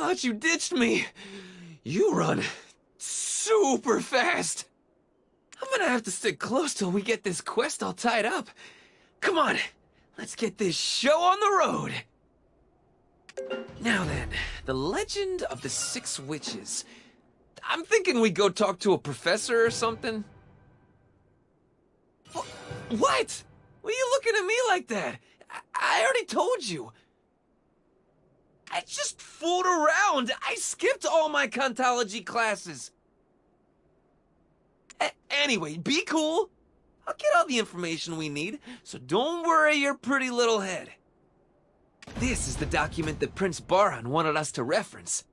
thought you ditched me. You run super fast. I'm gonna have to stick close till we get this quest all tied up. Come on, let's get this show on the road. Now then, the legend of the 6 witches. I'm thinking we go talk to a professor or something. What? Why are you looking at me like that? I already told you. I just fooled around. I skipped all my Contology classes. Anyway, be cool. I'll get all the information we need, so don't worry your pretty little head. This is the document that Prince Barhan wanted us to reference.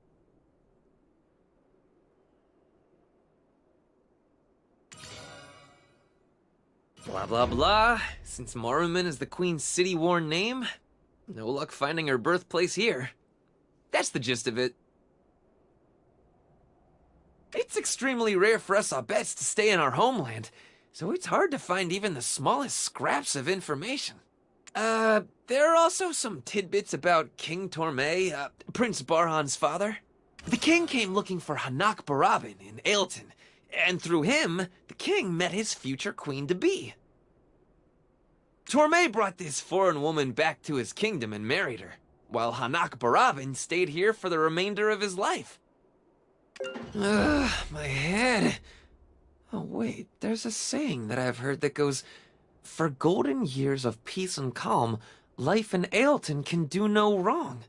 Blah blah blah. Since Moruman is the Queen's city-worn name, no luck finding her birthplace here. That's the gist of it. It's extremely rare for us Abets to stay in our homeland, so it's hard to find even the smallest scraps of information. There are also some tidbits about King Torme, Prince Barhan's father. The king came looking for Hanak Barabin in Ailton, and through him, the king met his future queen-to-be. Torme brought this foreign woman back to his kingdom and married her, while Hanak Barabin stayed here for the remainder of his life. Ugh, my head. Oh wait, there's a saying that I've heard that goes, "For golden years of peace and calm, life in Ailton can do no wrong."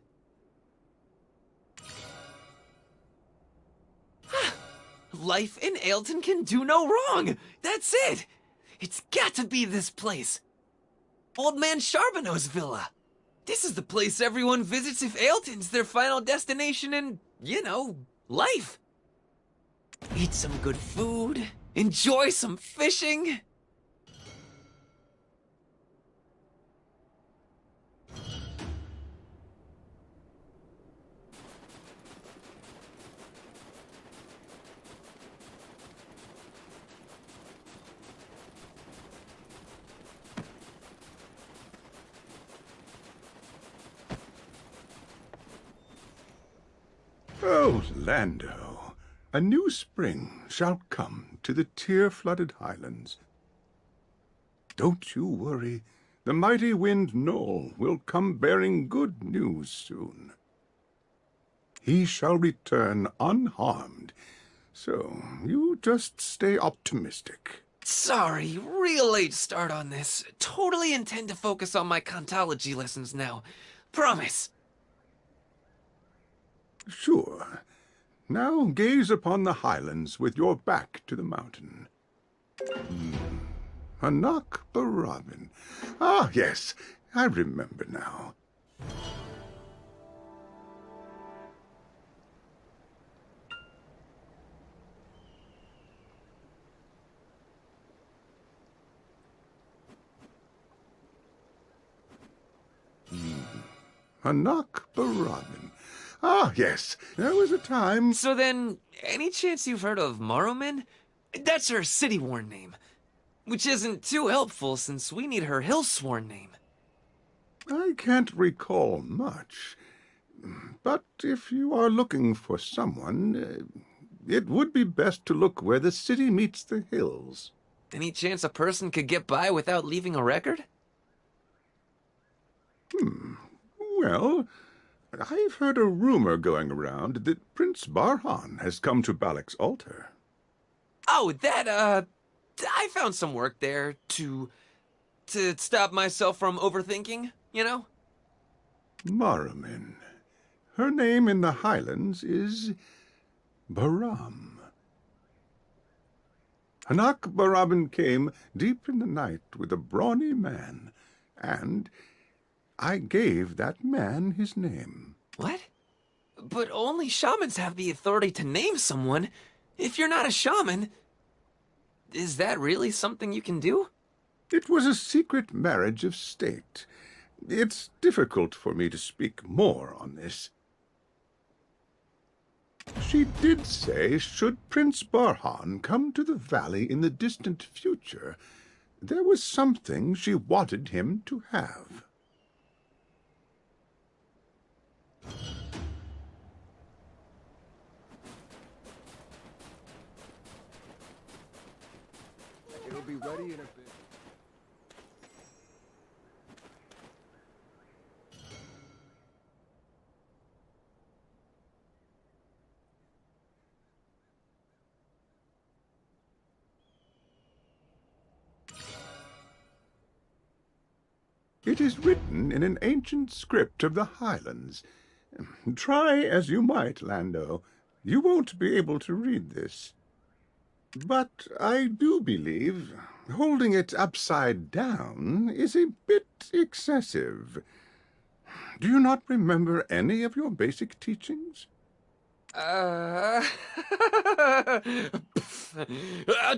Life in Ailton can do no wrong! That's it! It's got to be this place! Old Man Charbonneau's villa! This is the place everyone visits if Ailton's their final destination in, life. Eat some good food, enjoy some fishing. Oh, Lando, a new spring shall come to the tear-flooded highlands. Don't you worry, the mighty wind Noel will come bearing good news soon. He shall return unharmed, so you just stay optimistic. Sorry, real late start on this. Totally intend to focus on my Contology lessons now. Promise. Sure. Now gaze upon the highlands with your back to the mountain. Hanak Barabin. Ah, yes, I remember now. Hanak Barabin. Ah, yes, there was a time... So then, any chance you've heard of Moruman? That's her city-worn name. Which isn't too helpful since we need her hill-sworn name. I can't recall much. But if you are looking for someone, it would be best to look where the city meets the hills. Any chance a person could get by without leaving a record? Well, I've heard a rumor going around that Prince Barhan has come to Balak's altar. Oh, I found some work there to stop myself from overthinking, Moruman. Her name in the Highlands is Baram. Hanak Barabin came deep in the night with a brawny man, and I gave that man his name. What? But only shamans have the authority to name someone. If you're not a shaman, is that really something you can do? It was a secret marriage of state. It's difficult for me to speak more on this. She did say, should Prince Barhan come to the valley in the distant future, there was something she wanted him to have. be ready in a bit. It is written in an ancient script of the Highlands. Try as you might, Lando, you won't be able to read this. But I do believe holding it upside down is a bit excessive. Do you not remember any of your basic teachings? A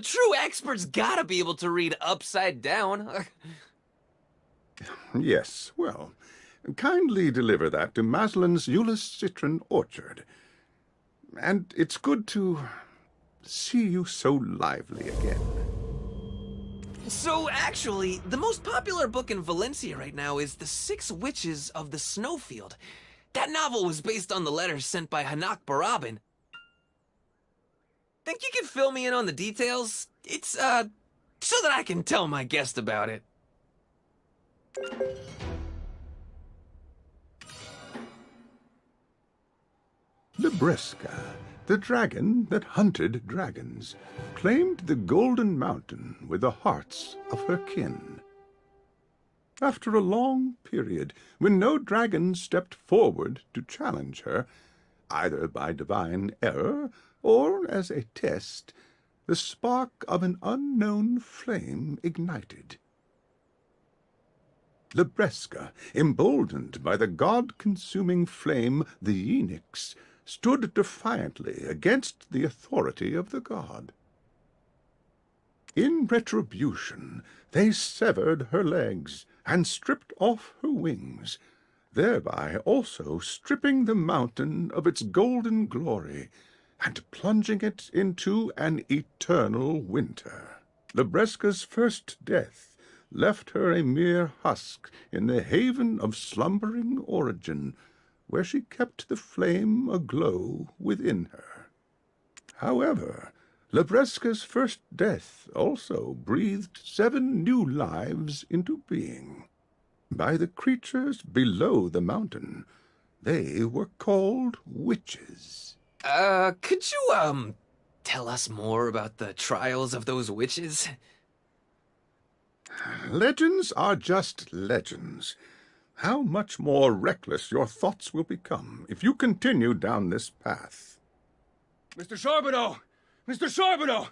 true expert's gotta be able to read upside down. Yes, well, kindly deliver that to Maslin's Euless Citron Orchard. And it's good to see you so lively again. So, actually, the most popular book in Valencia right now is The Six Witches of the Snowfield. That novel was based on the letters sent by Hanak Barabin. Think you could fill me in on the details? It's, so that I can tell my guest about it. Libresca, the dragon that hunted dragons, claimed the Golden Mountain with the hearts of her kin. After a long period when no dragon stepped forward to challenge her, either by divine error or as a test, the spark of an unknown flame ignited. Libresca, emboldened by the god-consuming flame, the Enix, stood defiantly against the authority of the god. In retribution, they severed her legs and stripped off her wings, thereby also stripping the mountain of its golden glory and plunging it into an eternal winter. Libresca's first death left her a mere husk in the haven of slumbering origin, where she kept the flame aglow within her. However, Libresca's first death also breathed 7 new lives into being. By the creatures below the mountain, they were called witches. Could you, tell us more about the trials of those witches? Legends are just legends. How much more reckless your thoughts will become if you continue down this path. Mr. Charbonneau! Mr. Charbonneau!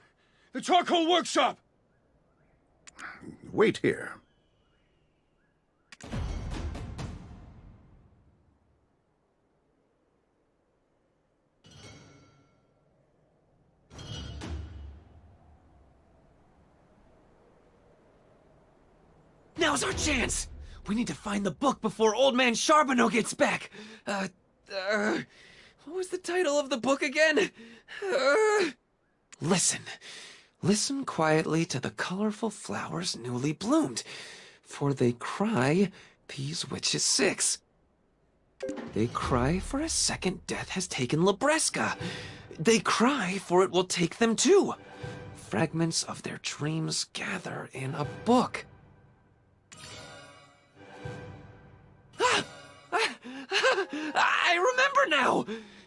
The charcoal workshop! Wait here. Now's our chance! We need to find the book before Old Man Charbonneau gets back! What was the title of the book again? Listen. Listen quietly to the colorful flowers newly bloomed, for they cry, these witches 6. They cry for a second death has taken Libresca. They cry for it will take them too. Fragments of their dreams gather in a book. I remember now!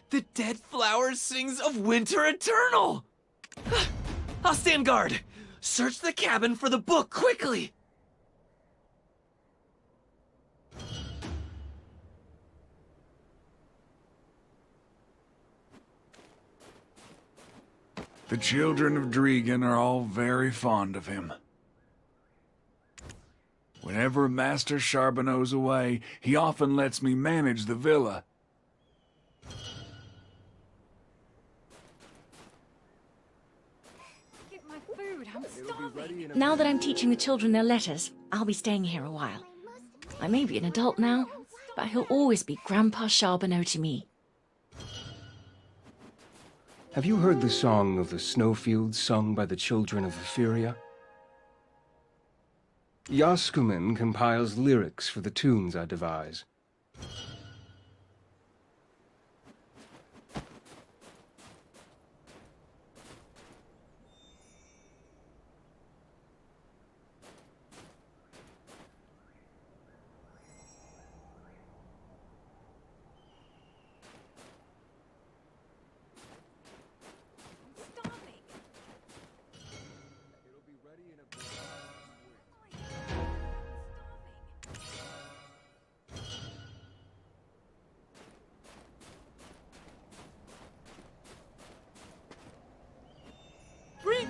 The dead flower sings of winter eternal! I'll stand guard. Search the cabin for the book quickly! The children of Dregan are all very fond of him. Whenever Master Charbonneau's away, he often lets me manage the villa. Get my food, I'm starving. Now that I'm teaching the children their letters, I'll be staying here a while. I may be an adult now, but he'll always be Grandpa Charbonneau to me. Have you heard the song of the snowfields sung by the children of Etheria? Yaskuman compiles lyrics for the tunes I devise.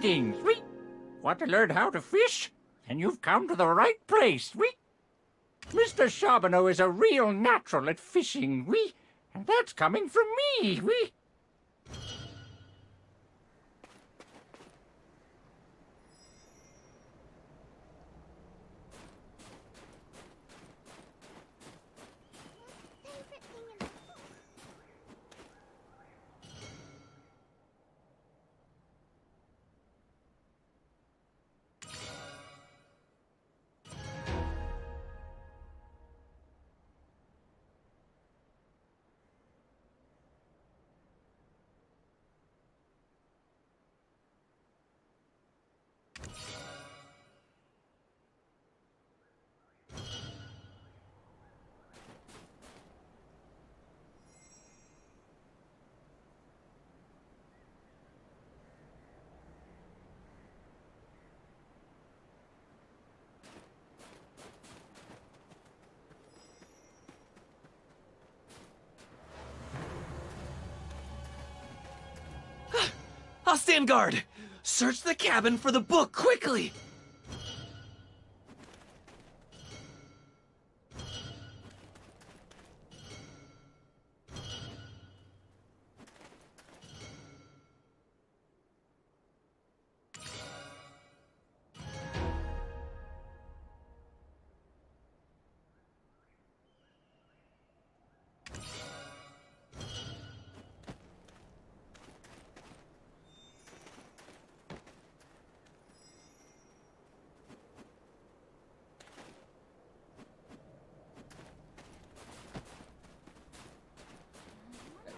Greetings, we. Want to learn how to fish? And you've come to the right place, we. Mr. Charbonneau is a real natural at fishing, we. And that's coming from me, we. I'll stand guard. Search the cabin for the book quickly.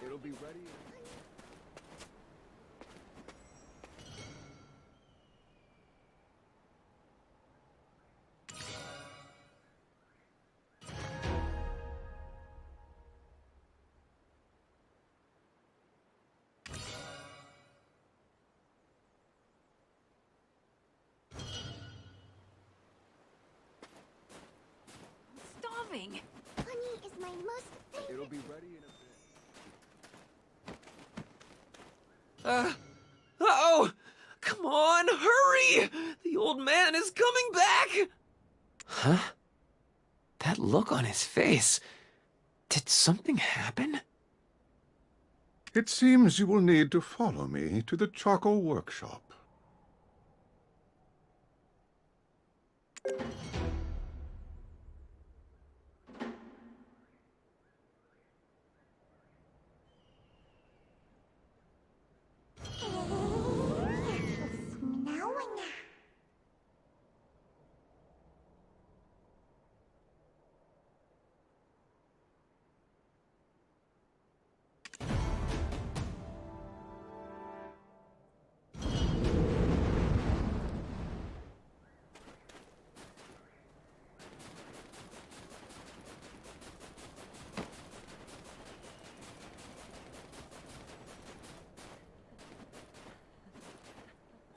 It'll be ready. Starving. Honey is my most favorite. It'll be ready in a bit. Uh-oh! Come on, hurry! The old man is coming back! Huh? That look on his face. Did something happen? It seems you will need to follow me to the charcoal workshop.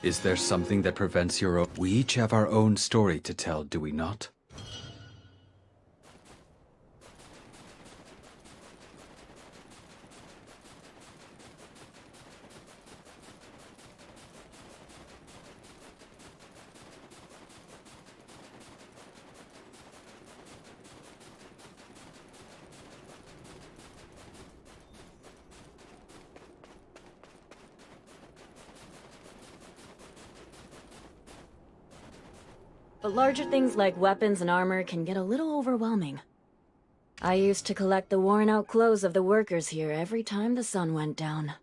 Is there something that prevents your own? We each have our own story to tell, do we not? But larger things like weapons and armor can get a little overwhelming. I used to collect the worn-out clothes of the workers here every time the sun went down.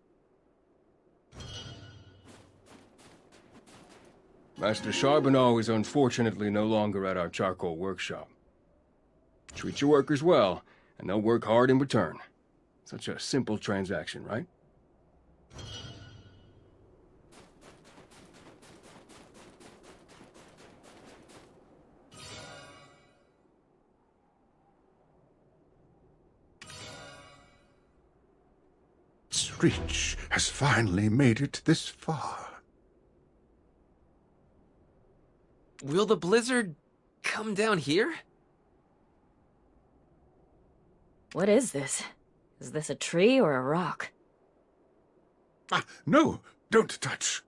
Master Charbonneau is unfortunately no longer at our charcoal workshop. Treat your workers well, and they'll work hard in return. Such a simple transaction, right? Reach has finally made it this far. Will the blizzard come down here? What is this? Is this a tree or a rock? Ah, no, don't touch.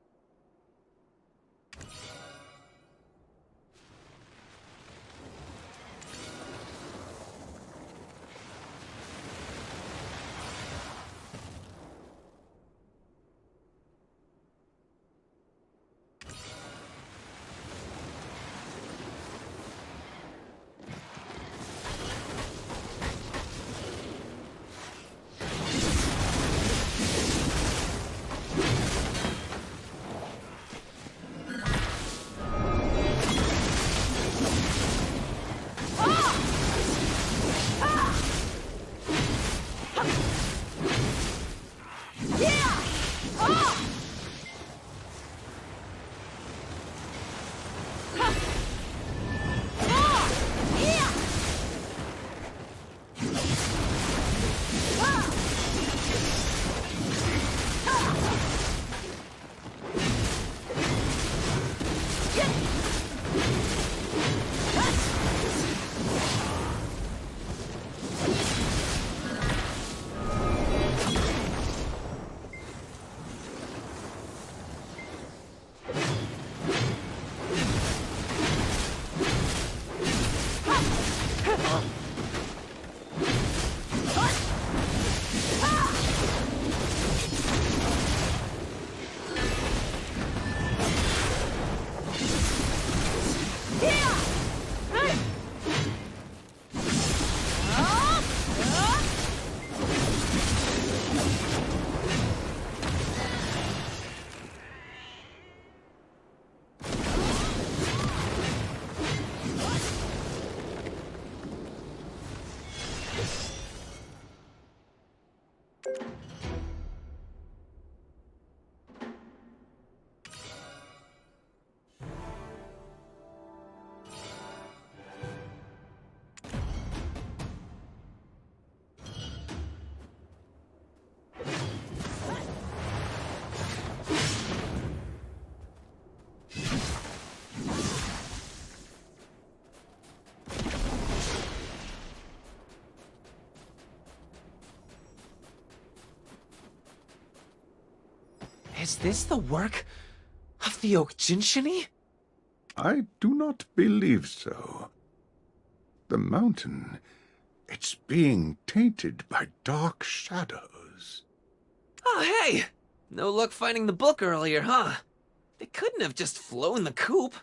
Is this the work of the Okjinshini? I do not believe so. The mountain, it's being tainted by dark shadows. Oh, hey! No luck finding the book earlier, huh? They couldn't have just flown the coop.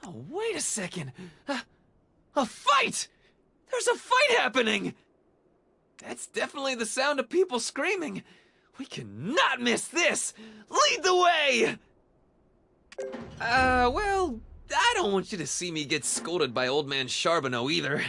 Oh, wait a second. A fight! There's a fight happening! That's definitely the sound of people screaming. We cannot miss this! Lead the way! Well, I don't want you to see me get scolded by Old Man Charbonneau either.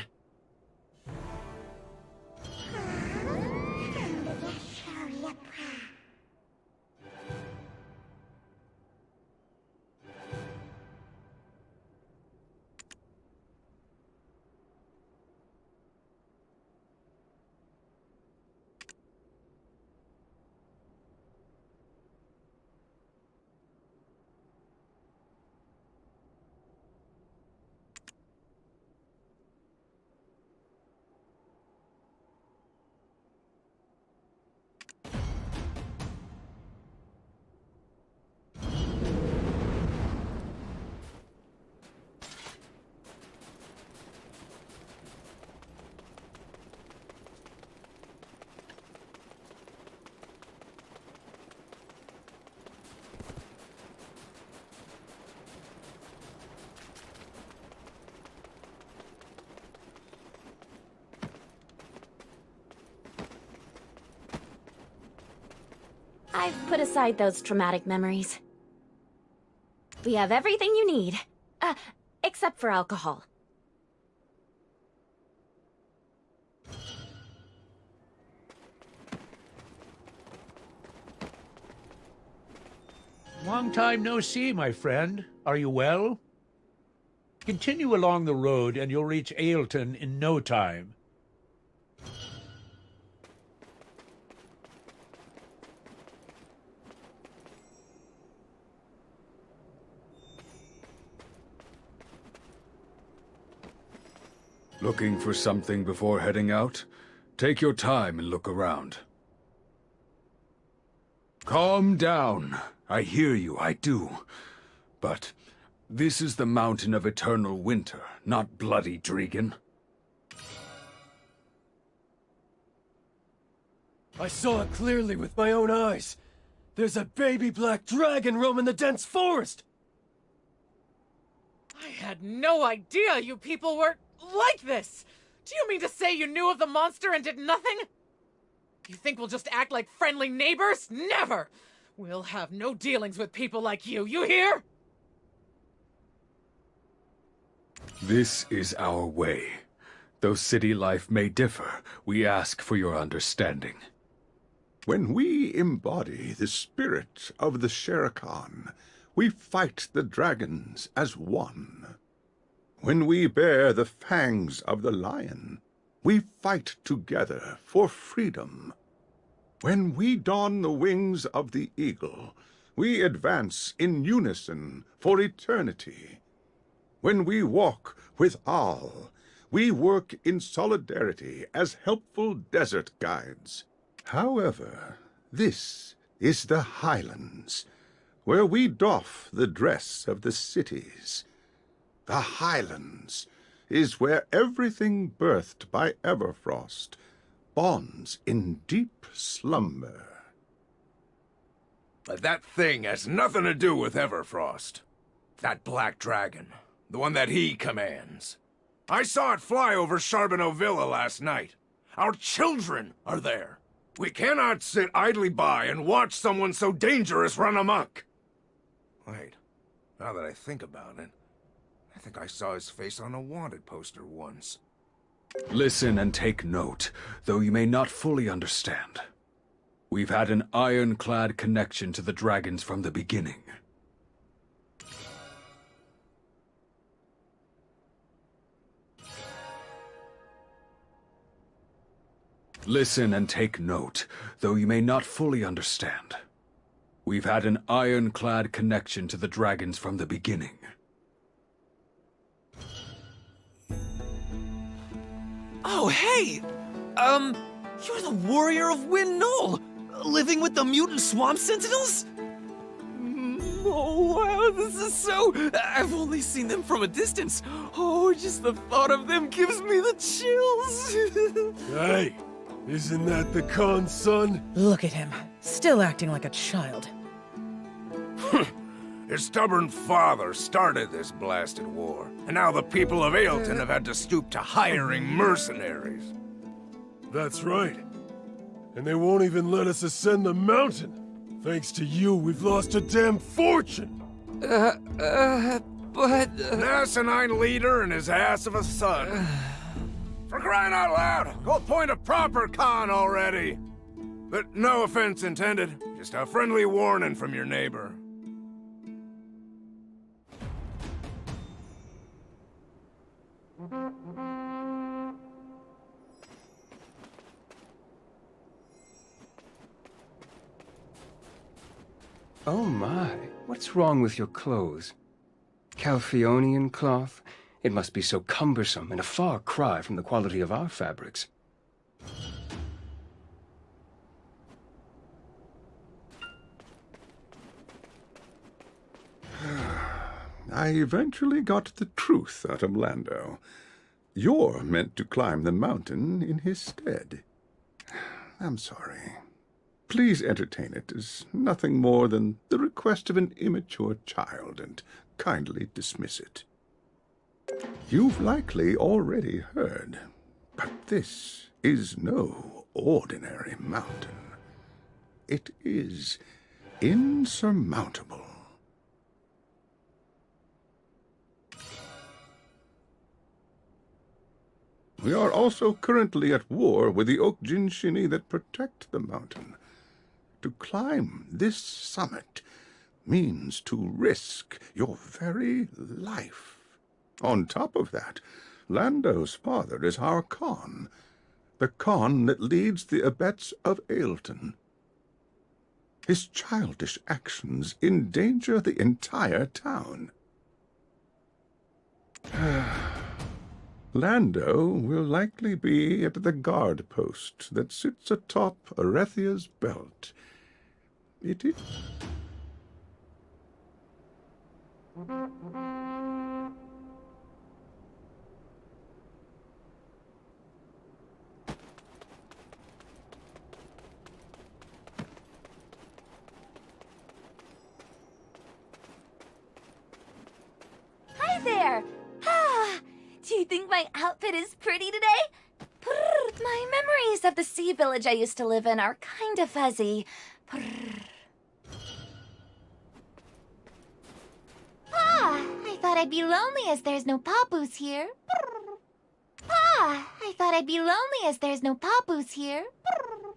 I've put aside those traumatic memories. We have everything you need. Except for alcohol. Long time no see, my friend. Are you well? Continue along the road and you'll reach Ailton in no time. Looking for something before heading out? Take your time and look around. Calm down. I hear you, I do. But this is the Mountain of Eternal Winter, not Bloody Dregan. I saw it clearly with my own eyes. There's a baby black dragon roaming the dense forest! I had no idea you people were like this! Do you mean to say you knew of the monster and did nothing? You think we'll just act like friendly neighbors? Never! We'll have no dealings with people like you hear? This is our way. Though city life may differ, we ask for your understanding. When we embody the spirit of the Shere Khan, we fight the dragons as one. When we bear the fangs of the lion, we fight together for freedom. When we don the wings of the eagle, we advance in unison for eternity. When we walk with Al, we work in solidarity as helpful desert guides. However, this is the Highlands, where we doff the dress of the cities. The Highlands is where everything birthed by Everfrost bonds in deep slumber. But that thing has nothing to do with Everfrost. That black dragon, the one that he commands. I saw it fly over Charbonneau Villa last night. Our children are there. We cannot sit idly by and watch someone so dangerous run amok. Wait, now that I think about it, I think I saw his face on a wanted poster once. Listen and take note, though you may not fully understand. We've had an ironclad connection to the dragons from the beginning. Listen and take note, though you may not fully understand. We've had an ironclad connection to the dragons from the beginning. Oh, hey! You're the warrior of Wind Knoll, living with the mutant swamp sentinels? Oh, wow, this is so... I've only seen them from a distance. Oh, just the thought of them gives me the chills. Hey, isn't that the Khan's son? Look at him, still acting like a child. His stubborn father started this blasted war, and now the people of Aelton have had to stoop to hiring mercenaries. That's right. And they won't even let us ascend the mountain. Thanks to you, we've lost a damn fortune! But... An asinine leader and his ass of a son. For crying out loud, go appoint a proper Khan already! But no offense intended, just a friendly warning from your neighbor. Oh my, what's wrong with your clothes? Calpheonian cloth? It must be so cumbersome and a far cry from the quality of our fabrics. I eventually got the truth out of Lando. You're meant to climb the mountain in his stead. I'm sorry. Please entertain it as nothing more than the request of an immature child and kindly dismiss it. You've likely already heard, but this is no ordinary mountain. It is insurmountable. We are also currently at war with the Oak Jinshini that protect the mountain. To climb this summit means to risk your very life. On top of that, Lando's father is our Khan, the Khan that leads the Abets of Aelton. His childish actions endanger the entire town. Lando will likely be at the guard post that sits atop Arethia's belt. It is... Hi there! Ah, do you think my outfit is pretty today? Brrr, my memories of the sea village I used to live in are kind of fuzzy. Brrr. I thought I'd be lonely as there's no Papoose here. Brrr. I thought I'd be lonely as there's no Papoose here. Brrr.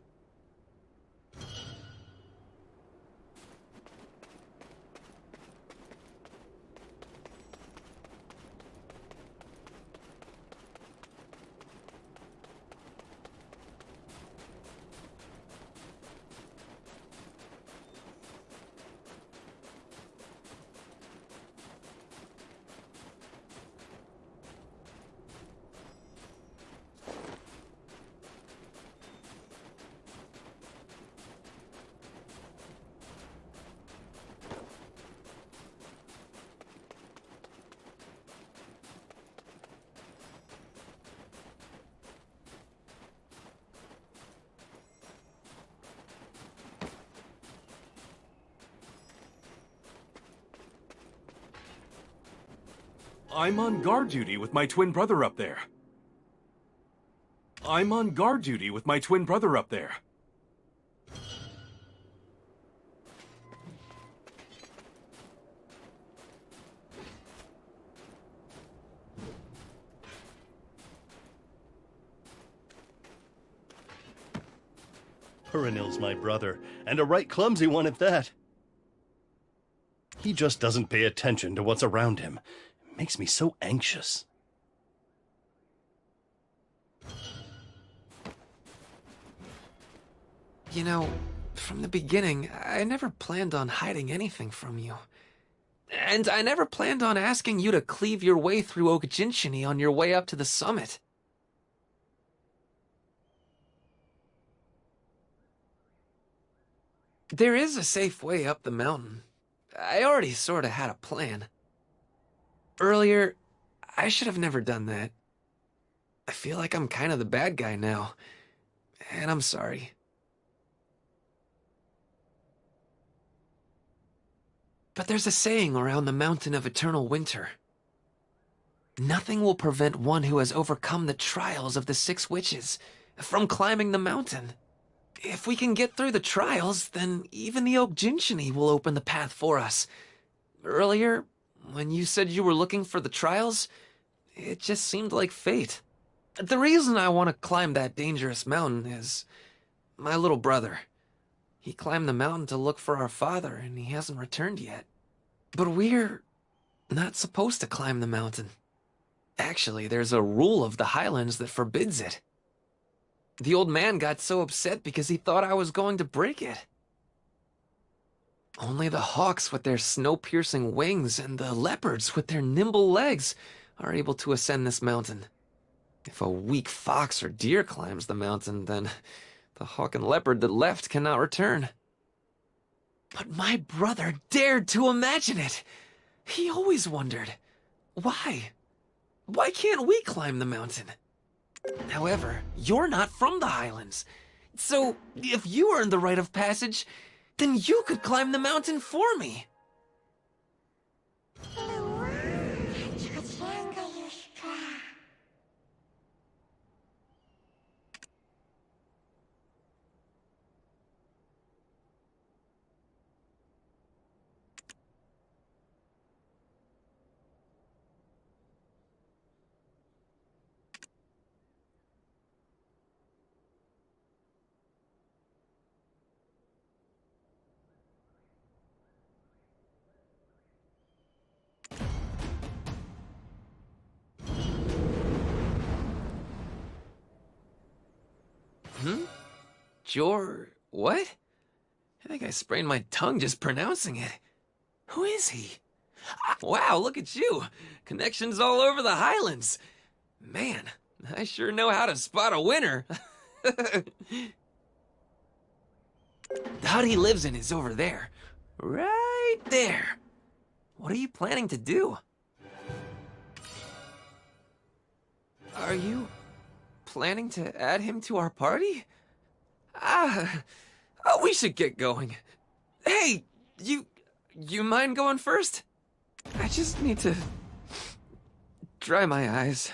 I'm on guard duty with my twin brother up there. I'm on guard duty with my twin brother up there. Hurinil's my brother, and a right clumsy one at that. He just doesn't pay attention to what's around him. It makes me so anxious. You know, from the beginning, I never planned on hiding anything from you. And I never planned on asking you to cleave your way through Okajinshini on your way up to the summit. There is a safe way up the mountain. I already sort of had a plan. Earlier, I should have never done that. I feel like I'm kind of the bad guy now, and I'm sorry. But there's a saying around the Mountain of Eternal Winter. Nothing will prevent one who has overcome the trials of the 6 witches from climbing the mountain. If we can get through the trials, then even the Okajinshini will open the path for us. Earlier, when you said you were looking for the trials, it just seemed like fate. The reason I want to climb that dangerous mountain is my little brother. He climbed the mountain to look for our father, and he hasn't returned yet. But we're not supposed to climb the mountain. Actually, there's a rule of the Highlands that forbids it. The old man got so upset because he thought I was going to break it. Only the hawks with their snow-piercing wings and the leopards with their nimble legs are able to ascend this mountain. If a weak fox or deer climbs the mountain, then the hawk and leopard that left cannot return. But my brother dared to imagine it. He always wondered, why? Why can't we climb the mountain? However, you're not from the Highlands. So, if you earned the rite of passage, then you could climb the mountain for me. What? I think I sprained my tongue just pronouncing it. Who is he? Wow, look at you. Connections all over the Highlands. Man, I sure know how to spot a winner. The hut he lives in is over there. Right there. What are you planning to do? Are you planning to add him to our party? We should get going. Hey, you mind going first? I just need to dry my eyes.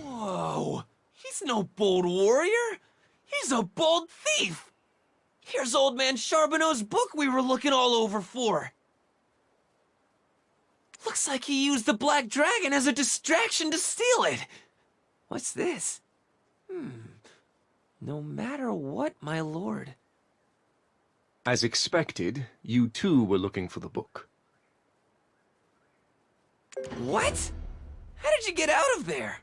Whoa! He's no bold warrior! He's a bold thief! Here's Old Man Charbonneau's book we were looking all over for! Looks like he used the Black Dragon as a distraction to steal it! What's this? No matter what, my lord. As expected, you too were looking for the book. What? How did you get out of there?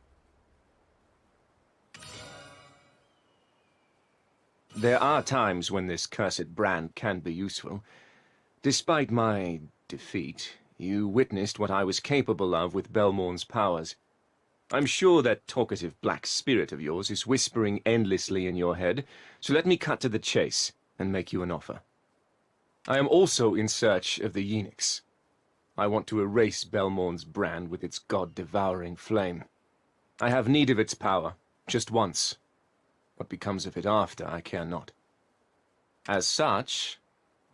There are times when this cursed brand can be useful. Despite my defeat, you witnessed what I was capable of with Belmorn's powers. I'm sure that talkative black spirit of yours is whispering endlessly in your head, so let me cut to the chase and make you an offer. I am also in search of the Yenix. I want to erase Belmorn's brand with its god-devouring flame. I have need of its power, just once. What becomes of it after, I care not. As such,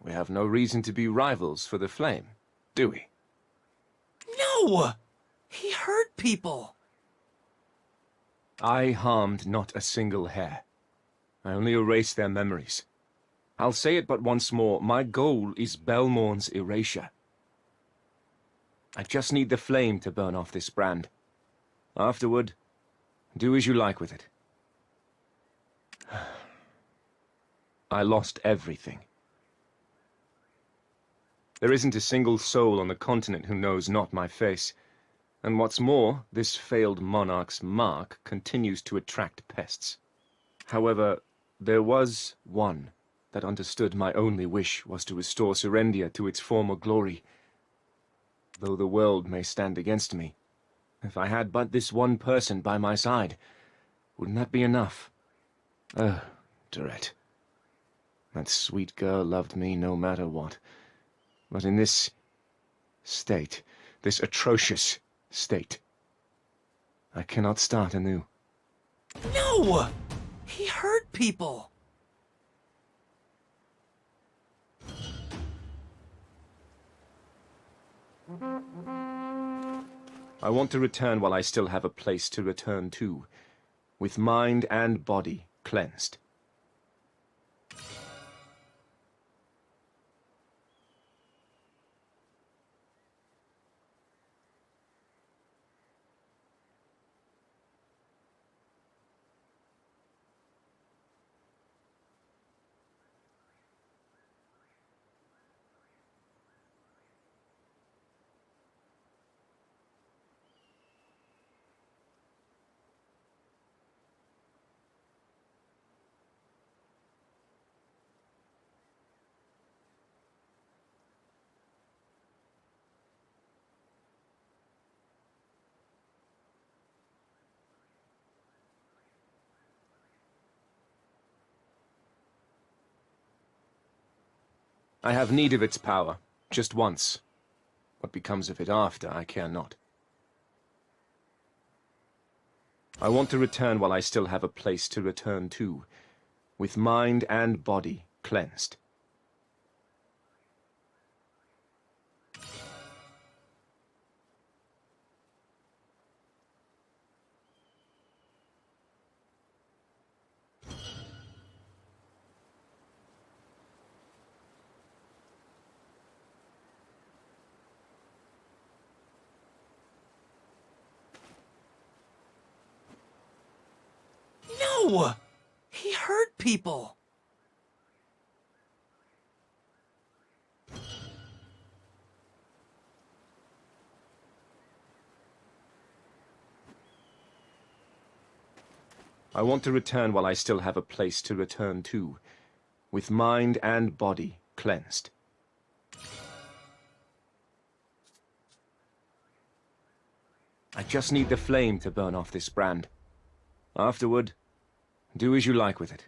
we have no reason to be rivals for the flame, do we? No! He hurt people! I harmed not a single hair. I only erased their memories. I'll say it but once more, my goal is Belmorn's erasure. I just need the flame to burn off this brand. Afterward, do as you like with it. I lost everything. There isn't a single soul on the continent who knows not my face. And what's more, this failed monarch's mark continues to attract pests. However, there was one that understood my only wish was to restore Serendia to its former glory. Though the world may stand against me, if I had but this one person by my side, wouldn't that be enough? Dorette. That sweet girl loved me no matter what. But in this state, this atrocious state, I cannot start anew. No! He hurt people! I want to return while I still have a place to return to, with mind and body cleansed. I have need of its power, just once. What becomes of it after, I care not. I want to return while I still have a place to return to, with mind and body cleansed. No! He hurt people! I want to return while I still have a place to return to, with mind and body cleansed. I just need the flame to burn off this brand. Afterward, do as you like with it.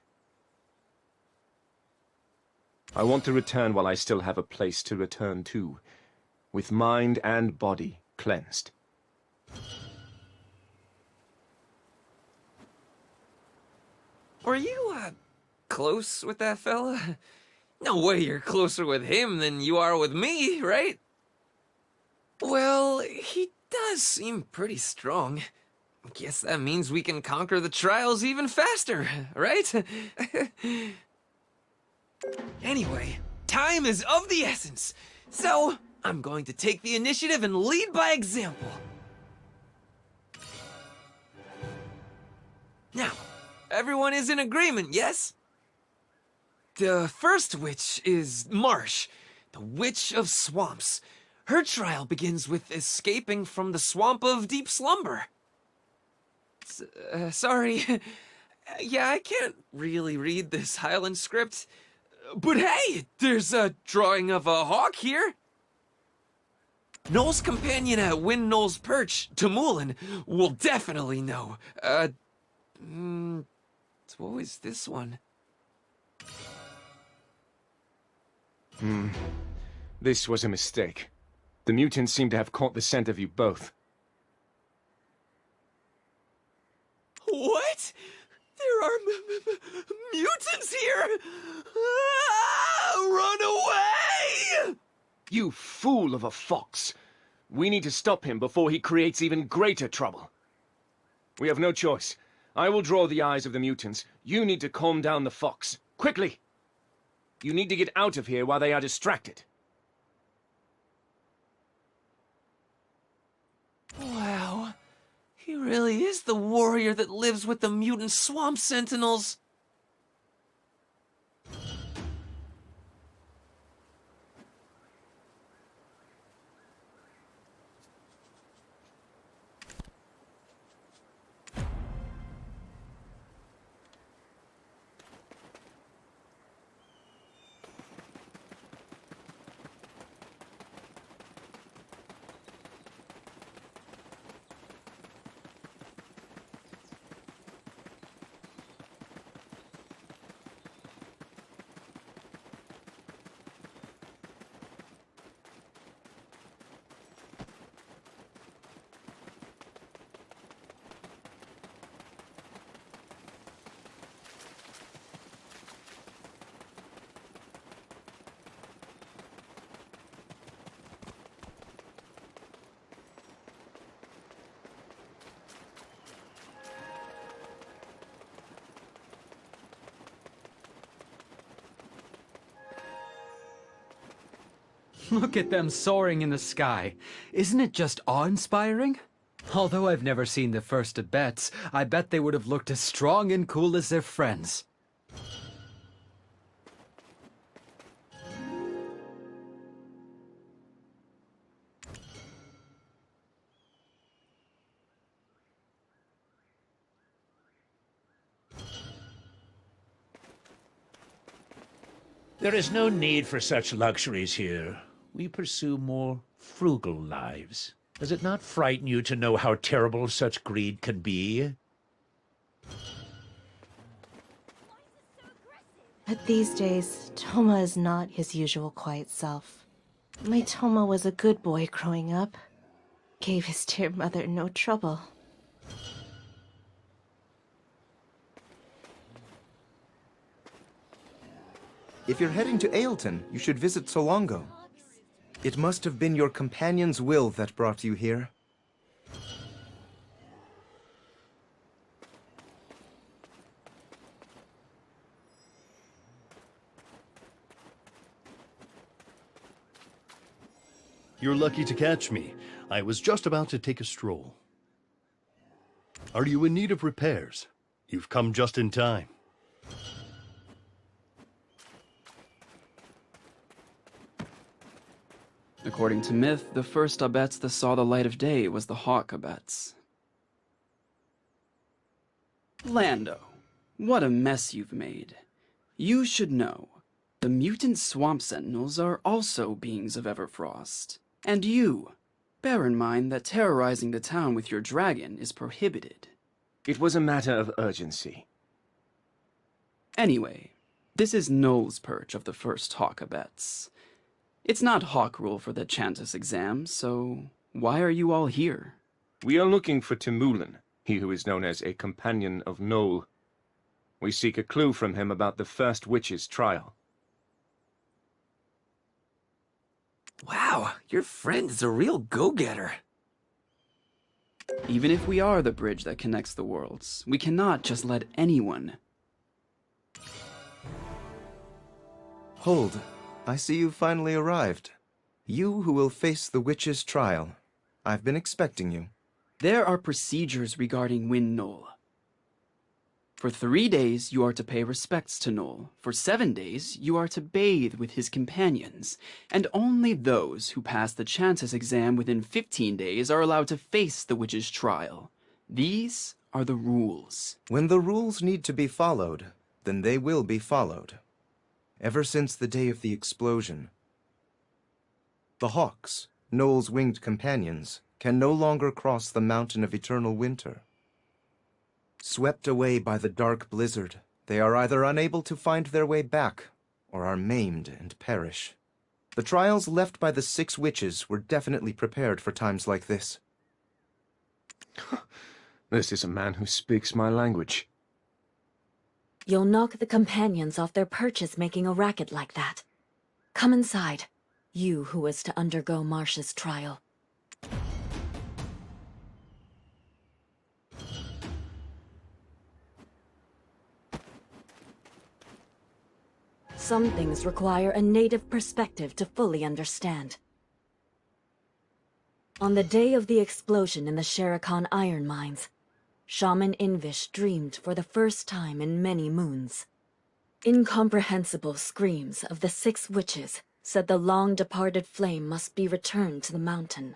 I want to return while I still have a place to return to, with mind and body cleansed. Were you, close with that fella? No way you're closer with him than you are with me, right? Well, he does seem pretty strong. Guess that means we can conquer the trials even faster, right? Anyway, time is of the essence. So, I'm going to take the initiative and lead by example. Now, everyone is in agreement, yes? The first witch is Marsh, the Witch of Swamps. Her trial begins with escaping from the Swamp of Deep Slumber. Sorry. Yeah, I can't really read this Highland script. But hey, there's a drawing of a hawk here. Noel's companion at Win Noel's Perch, Tamulin, will definitely know. What was this one? This was a mistake. The mutants seem to have caught the scent of you both. What? There are mutants here? Ah, run away! You fool of a fox! We need to stop him before he creates even greater trouble. We have no choice. I will draw the eyes of the mutants. You need to calm down the fox. Quickly! You need to get out of here while they are distracted. Wow. He really is the warrior that lives with the mutant swamp sentinels. Look at them soaring in the sky. Isn't it just awe-inspiring? Although I've never seen the first Abets, I bet they would have looked as strong and cool as their friends. There is no need for such luxuries here. We pursue more frugal lives. Does it not frighten you to know how terrible such greed can be? But these days, Toma is not his usual quiet self. My Toma was a good boy growing up. Gave his dear mother no trouble. If you're heading to Ailton, you should visit Solongo. It must have been your companion's will that brought you here. You're lucky to catch me. I was just about to take a stroll. Are you in need of repairs? You've come just in time. According to myth, the first Abets that saw the light of day was the Hawk Abets. Lando, what a mess you've made. You should know, the mutant swamp sentinels are also beings of Everfrost. And you, bear in mind that terrorizing the town with your dragon is prohibited. It was a matter of urgency. Anyway, this is Noel's perch of the first Hawk Abets. It's not Hawk rule for the Chantus exam, so why are you all here? We are looking for Timulan, he who is known as a companion of Noel. We seek a clue from him about the first witch's trial. Wow, your friend is a real go-getter. Even if we are the bridge that connects the worlds, we cannot just let anyone. Hold. I see you've finally arrived. You who will face the witch's trial. I've been expecting you. There are procedures regarding Win Noel. For 3 days, you are to pay respects to Noel. For 7 days, you are to bathe with his companions. And only those who pass the Chantus exam within 15 days are allowed to face the witch's trial. These are the rules. When the rules need to be followed, then they will be followed. Ever since the day of the explosion, the Hawks, Noel's winged companions, can no longer cross the mountain of eternal winter. Swept away by the dark blizzard, they are either unable to find their way back, or are maimed and perish. The trials left by the 6 witches were definitely prepared for times like this. This is a man who speaks my language. You'll knock the companions off their perches making a racket like that. Come inside, you who is to undergo Marsh's trial. Some things require a native perspective to fully understand. On the day of the explosion in the Sherakan iron mines, Shaman Invish dreamed for the first time in many moons. Incomprehensible screams of the 6 witches said the long-departed flame must be returned to the mountain.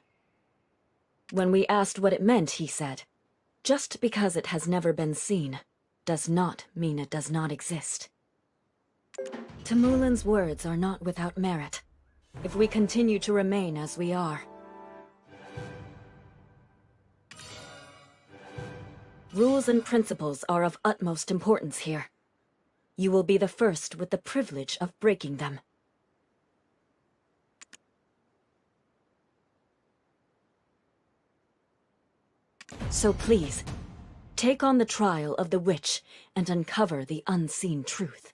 When we asked what it meant, he said, "Just because it has never been seen, does not mean it does not exist." Timulan's words are not without merit, if we continue to remain as we are. Rules and principles are of utmost importance here. You will be the first with the privilege of breaking them. So please, take on the trial of the witch and uncover the unseen truth.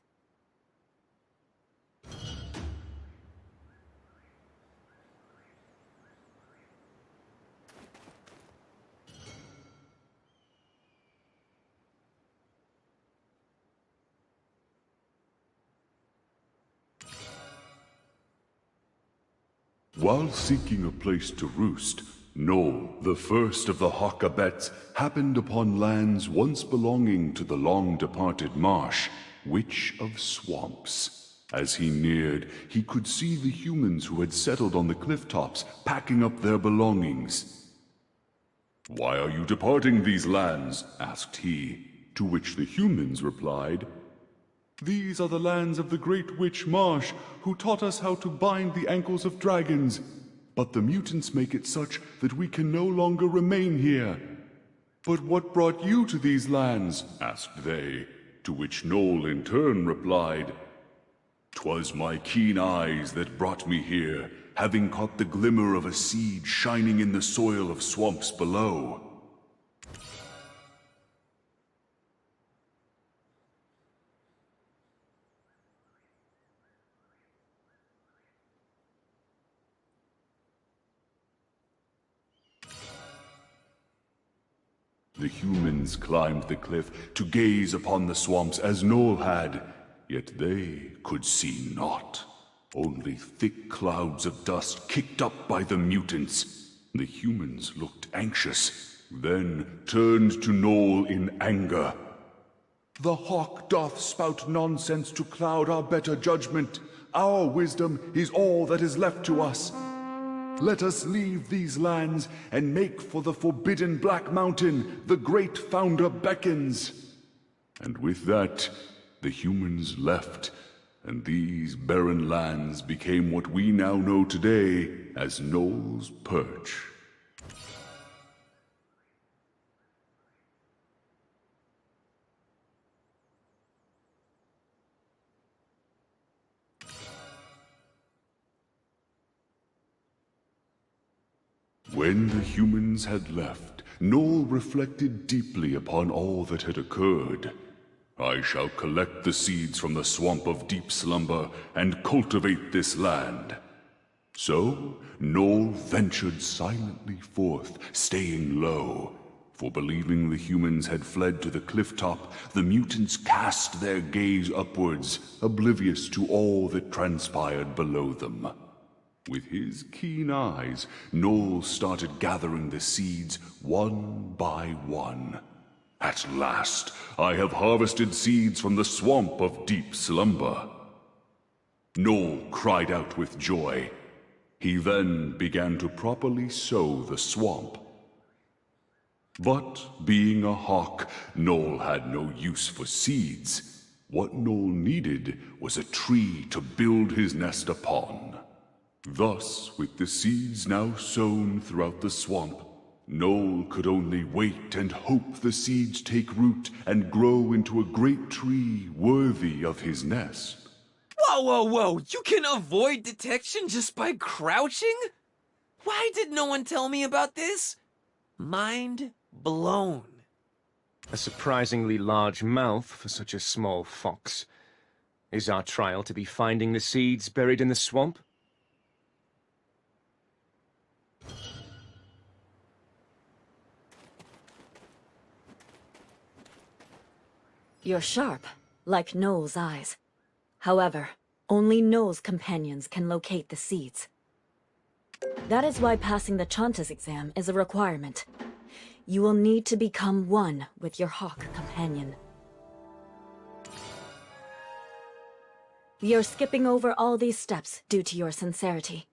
While seeking a place to roost, Noel, the first of the Hawk Abets, happened upon lands once belonging to the long-departed Marsh, Witch of Swamps. As he neared, he could see the humans who had settled on the cliff tops, packing up their belongings. "Why are you departing these lands?" asked he, to which the humans replied, "These are the lands of the great witch Marsh, who taught us how to bind the ankles of dragons. But the mutants make it such that we can no longer remain here." "But what brought you to these lands?" asked they, to which Noel in turn replied, 'Twas my keen eyes that brought me here, having caught the glimmer of a seed shining in the soil of swamps below. The humans climbed the cliff to gaze upon the swamps as Noel had, yet they could see naught. Only thick clouds of dust kicked up by the mutants. The humans looked anxious, then turned to Noel in anger. The hawk doth spout nonsense to cloud our better judgment. Our wisdom is all that is left to us. Let us leave these lands and make for the forbidden Black Mountain. The great founder beckons. And with that, the humans left, and these barren lands became what we now know today as Noel's Perch. When the humans had left, Noel reflected deeply upon all that had occurred. I shall collect the seeds from the swamp of deep slumber and cultivate this land. So, Noel ventured silently forth, staying low. For believing the humans had fled to the cliff top, the mutants cast their gaze upwards, oblivious to all that transpired below them. With his keen eyes, Noel started gathering the seeds one by one. At last, I have harvested seeds from the swamp of deep slumber. Noel cried out with joy. He then began to properly sow the swamp. But, being a hawk, Noel had no use for seeds. What Noel needed was a tree to build his nest upon. Thus, with the seeds now sown throughout the swamp, Noel could only wait and hope the seeds take root and grow into a great tree worthy of his nest. Whoa, whoa, whoa! You can avoid detection just by crouching? Why did no one tell me about this? Mind blown. A surprisingly large mouth for such a small fox. Is our trial to be finding the seeds buried in the swamp? You're sharp, like Noel's eyes. However, only Noel's companions can locate the seeds. That is why passing the Chantas exam is a requirement. You will need to become one with your hawk companion. You're skipping over all these steps due to your sincerity.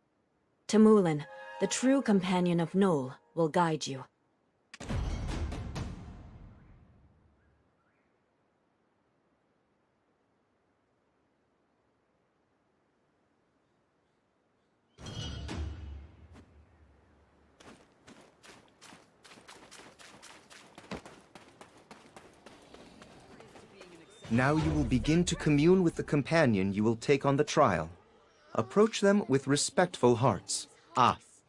Tamulin, the true companion of Noel, will guide you. Now you will begin to commune with the companion you will take on the trial. Approach them with respectful hearts.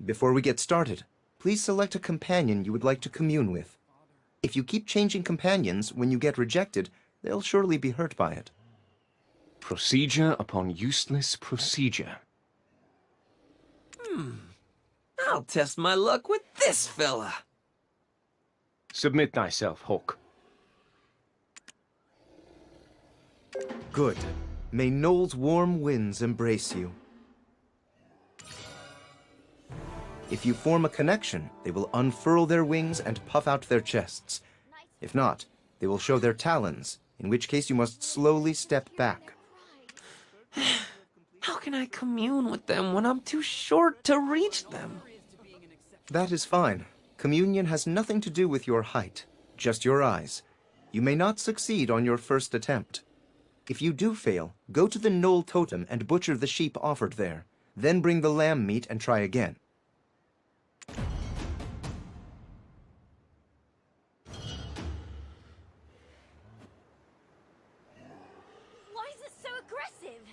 Before we get started, please select a companion you would like to commune with. If you keep changing companions when you get rejected, they'll surely be hurt by it. Procedure upon useless procedure. I'll test my luck with this fella. Submit thyself, Hawk. Good. May Noel's warm winds embrace you. If you form a connection, they will unfurl their wings and puff out their chests. If not, they will show their talons, in which case you must slowly step back. How can I commune with them when I'm too short to reach them? That is fine. Communion has nothing to do with your height, just your eyes. You may not succeed on your first attempt. If you do fail, go to the Noel totem and butcher the sheep offered there. Then bring the lamb meat and try again. Why is it so aggressive?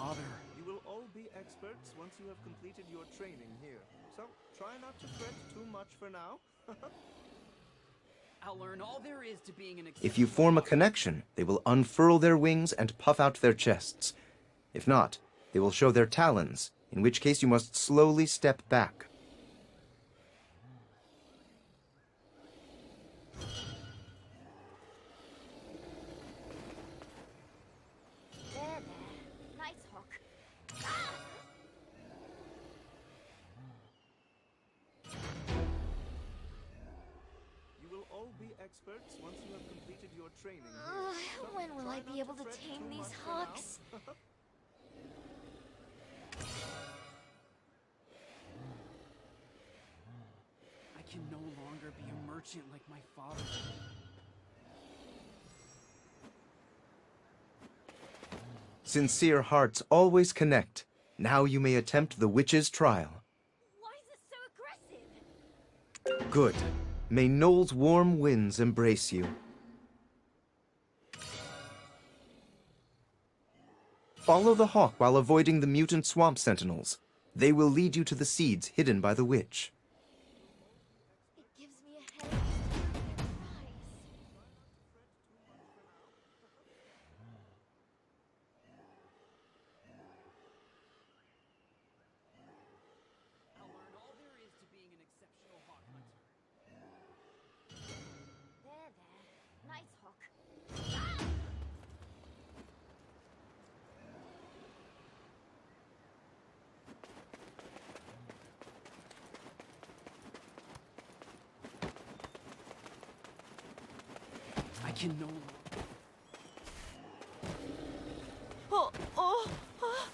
father. You will all be experts once you have completed your training here. So try not to fret too much for now. I'll learn all there is to being an If you form a connection, they will unfurl their wings and puff out their chests. If not, they will show their talons, in which case you must slowly step back. There, there. Nice hook. Ah! You will all be experts once you have completed your training When will I be able to tame these hawks? I can no longer be a merchant like my father. Sincere hearts always connect. Now you may attempt the witch's trial. Why is it so aggressive? Good. May Noel's warm winds embrace you. Follow the hawk while avoiding the mutant swamp sentinels. They will lead you to the seeds hidden by the witch. It gives me a headache just to hear their cries. I'll learn all there is to being an exceptional hawk hunter. There, there. Nice hook. Ah! I can no longer. Oh, oh, oh.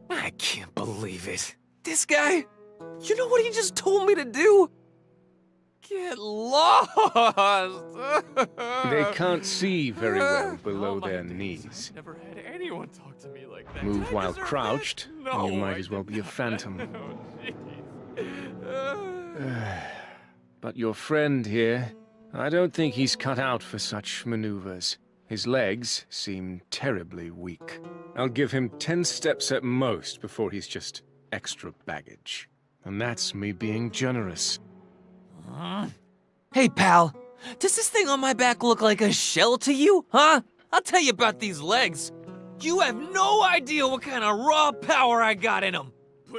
I can't believe it. This guy? You know what he just told me to do? Get lost! They can't see very well Oh below their knees. Never had anyone talk to me like that. Move Did I while deserve crouched, that? and you No, might I as well did be a not. phantom. Oh, jeez. But your friend here, I don't think he's cut out for such maneuvers. His legs seem terribly weak. I'll give him 10 steps at most before he's just extra baggage. And that's me being generous. Hey, pal. Does this thing on my back look like a shell to you, huh? I'll tell you about these legs. You have no idea what kind of raw power I got in them.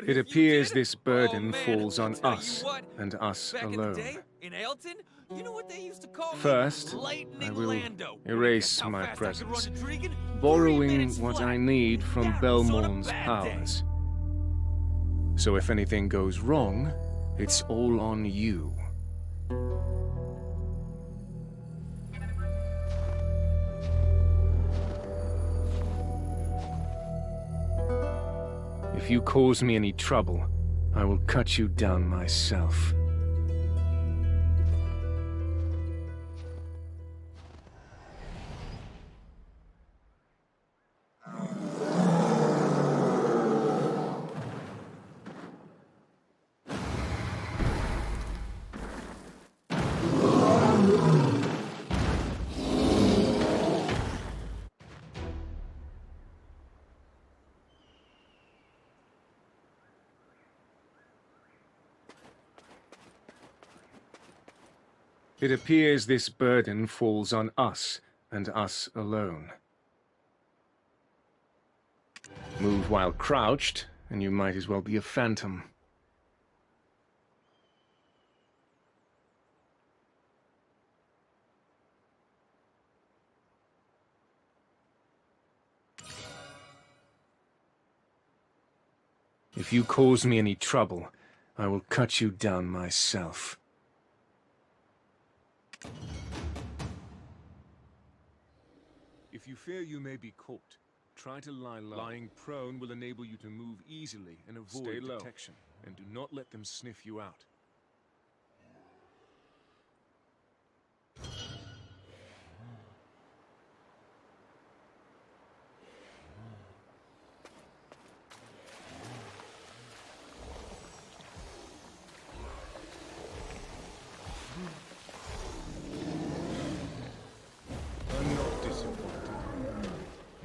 It appears this burden man, falls on tell you us, what, and us Back in the alone. day, in Ailton, you know what they used to call First, me? I Lightning will Lando. erase How my fast I could run presence, a Trigan? 3 borrowing minutes what flat. I need from That was on a Belmorn's bad day. powers. So if anything goes wrong, it's all on you. If you cause me any trouble, I will cut you down myself. It appears this burden falls on us, and us alone. Move while crouched, and you might as well be a phantom. If you cause me any trouble, I will cut you down myself. If you fear you may be caught, try to lie low. Lying prone will enable you to move easily and avoid detection. And do not let them sniff you out.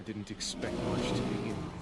I didn't expect much to begin with.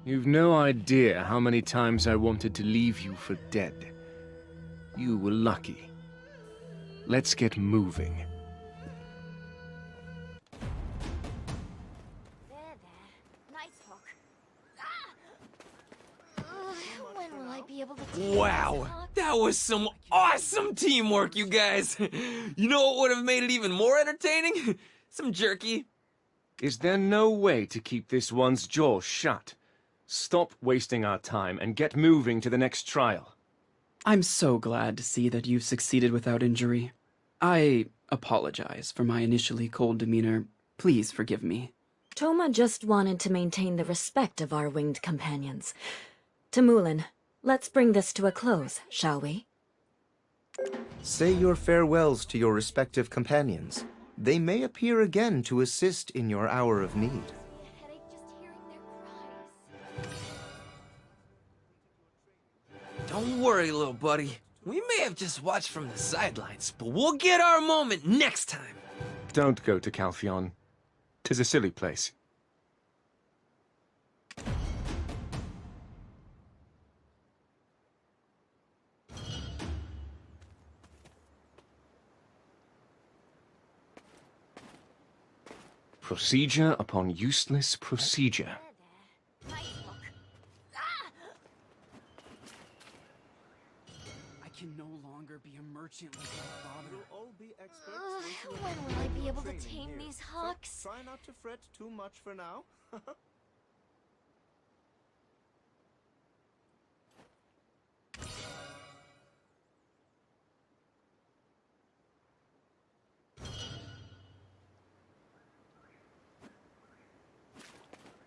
You've no idea how many times I wanted to leave you for dead. You were lucky. Let's get moving. Nice hook. When will I be able to take Wow, this hook? that was some awesome teamwork, you guys. You know what would have made it even more entertaining? Some jerky. Is there no way to keep this one's jaw shut? Stop wasting our time and get moving to the next trial. I'm so glad to see that you've succeeded without injury. I apologize for my initially cold demeanor. Please forgive me. Toma just wanted to maintain the respect of our winged companions. Tamulin, let's bring this to a close, shall we? Say your farewells to your respective companions. They may appear again to assist in your hour of need. Don't worry, little buddy. We may have just watched from the sidelines, but we'll get our moment next time. Don't go to Calpheon. 'Tis a silly place. Procedure upon useless procedure. I can no longer be a merchant like my father. We'll all be experts. When will I be able to tame these hawks? Try not to fret too much for now.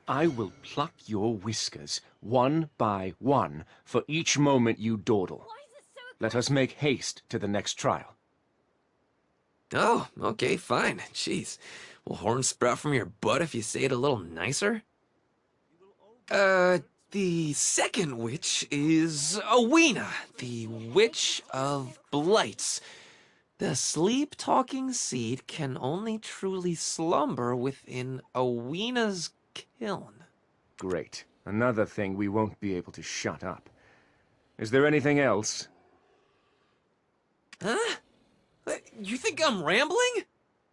I will pluck your whiskers, one by one, for each moment you dawdle. Let us make haste to the next trial. Oh, okay, fine. Jeez. Will horns sprout from your butt if you say it a little nicer? The second witch is Owina, the Witch of Blights. The sleep-talking seed can only truly slumber within Owina's kiln. Great. Another thing we won't be able to shut up. Is there anything else? Huh? You think I'm rambling?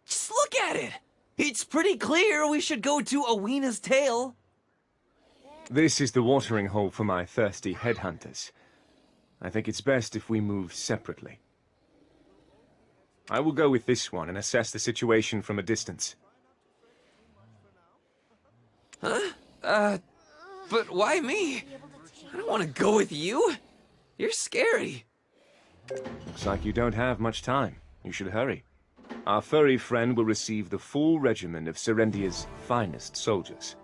Just look at it. It's pretty clear we should go to Owina's tail. This is the watering hole for my thirsty headhunters. I think it's best if we move separately. I will go with this one and assess the situation from a distance. Huh? But why me? I don't want to go with you. You're scary. Looks like you don't have much time. You should hurry. Our furry friend will receive the full regiment of Serendia's finest soldiers.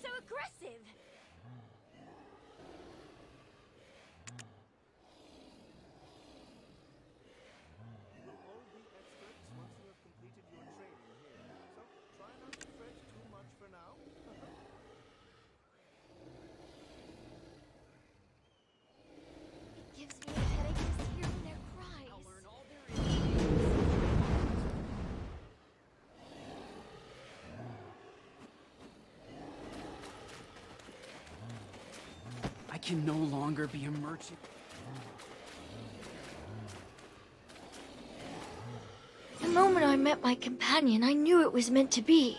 so aggressive? You will all be experts once you have completed your training here, so try not to fret too much for now. It gives me a headache just hearing their cries. I'll learn all there is. I can no longer be a merchant. The moment I met my companion, I knew it was meant to be.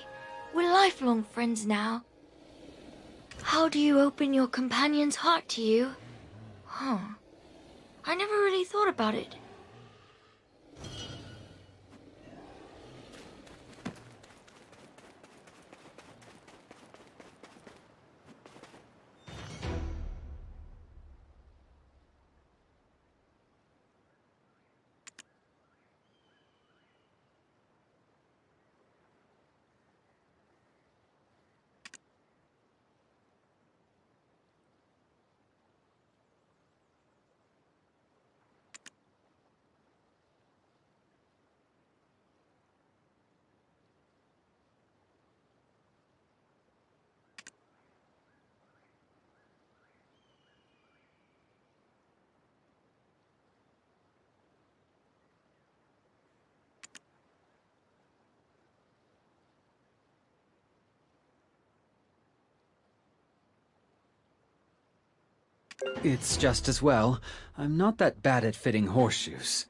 We're lifelong friends now. How do you open your companion's heart to you? Huh. I never really thought about it. It's just as well. I'm not that bad at fitting horseshoes.